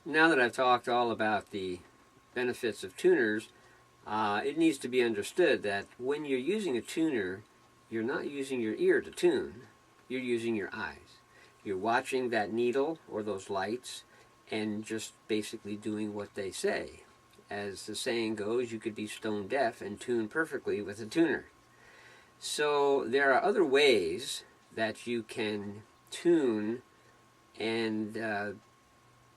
now that I've talked all about the benefits of tuners, it needs to be understood that when you're using a tuner, you're not using your ear to tune, you're using your eyes. You're watching that needle or those lights and just basically doing what they say. As the saying goes, you could be stone deaf and tune perfectly with a tuner. So there are other ways that you can tune and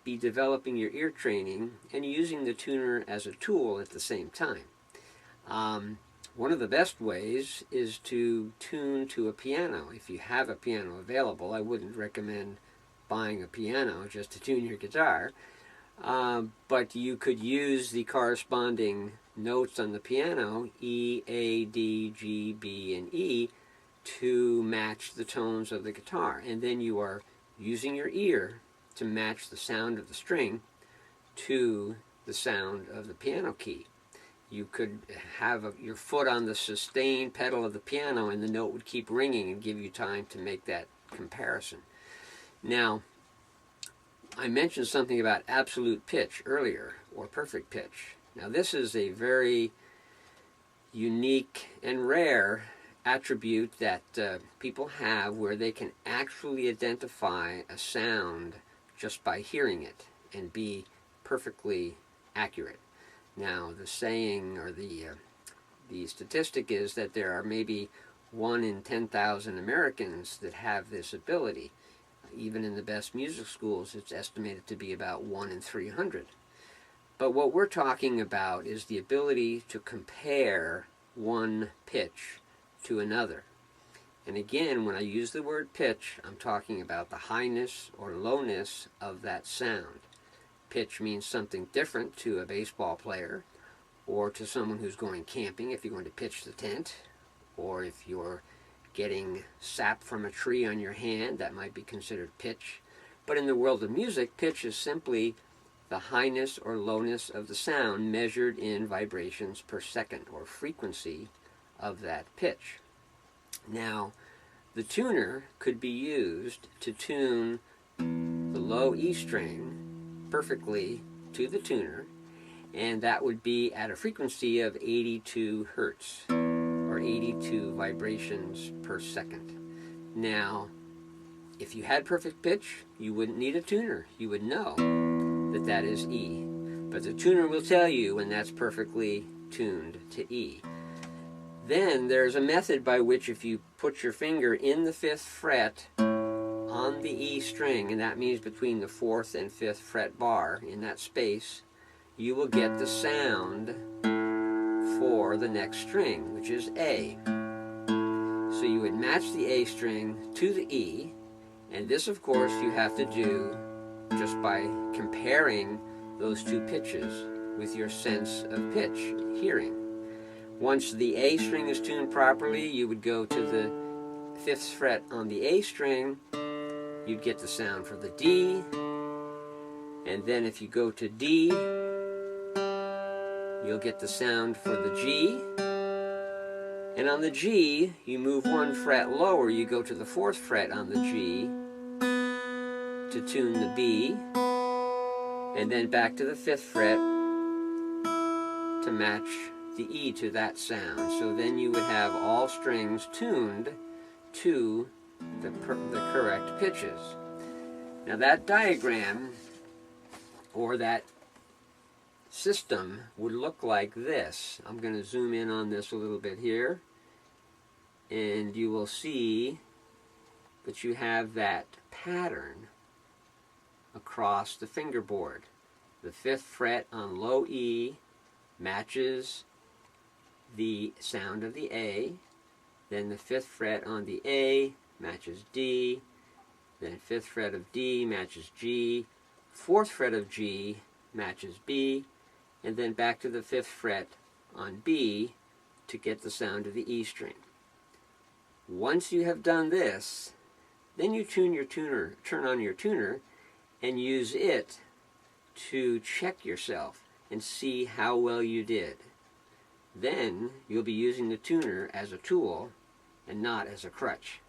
be developing your ear training and using the tuner as a tool at the same time. One of the best ways is to tune to a piano. If you have a piano available, I wouldn't recommend buying a piano just to tune your guitar, but you could use the corresponding notes on the piano, E, A, D, G, B, and E, to match the tones of the guitar. And then you are using your ear to match the sound of the string to the sound of the piano key. You could have your foot on the sustain pedal of the piano and the note would keep ringing and give you time to make that comparison. Now, I mentioned something about absolute pitch earlier, or perfect pitch. Now, this is a very unique and rare attribute that people have where they can actually identify a sound just by hearing it and be perfectly accurate. Now, the saying or the statistic is that there are maybe 1 in 10,000 Americans that have this ability. Even in the best music schools, it's estimated to be about 1 in 300. But what we're talking about is the ability to compare one pitch to another. And again, when I use the word pitch, I'm talking about the highness or lowness of that sound. Pitch means something different to a baseball player or to someone who's going camping if you're going to pitch the tent, or if you're getting sap from a tree on your hand, that might be considered pitch. But in the world of music, pitch is simply the highness or lowness of the sound measured in vibrations per second, or frequency of that pitch. Now, the tuner could be used to tune the low E string perfectly to the tuner, and that would be at a frequency of 82 hertz, or 82 vibrations per second. Now, if you had perfect pitch, you wouldn't need a tuner. You would know that that is E. But the tuner will tell you when that's perfectly tuned to E. Then there's a method by which if you put your finger in the 5th fret on the E string, and that means between the 4th and 5th fret bar, in that space, you will get the sound for the next string, which is A. So you would match the A string to the E, and this, of course, you have to do just by comparing those two pitches with your sense of pitch, hearing. Once the A string is tuned properly, you would go to the 5th fret on the A string, you'd get the sound for the D, and then if you go to D, you'll get the sound for the G, and on the G, you move 1 fret lower, you go to the 4th fret on the G to tune the B, and then back to the 5th fret to match the E to that sound. So then you would have all strings tuned to the correct pitches. Now that diagram, or that system, would look like this. I'm going to zoom in on this a little bit here, and you will see that you have that pattern across the fingerboard. The 5th fret on low E matches the sound of the A, then the 5th fret on the A matches D, then 5th fret of D matches G, 4th fret of G matches B, and then back to the 5th fret on B to get the sound of the E string. Once you have done this, then you turn on your tuner and use it to check yourself and see how well you did. Then you'll be using the tuner as a tool and not as a crutch.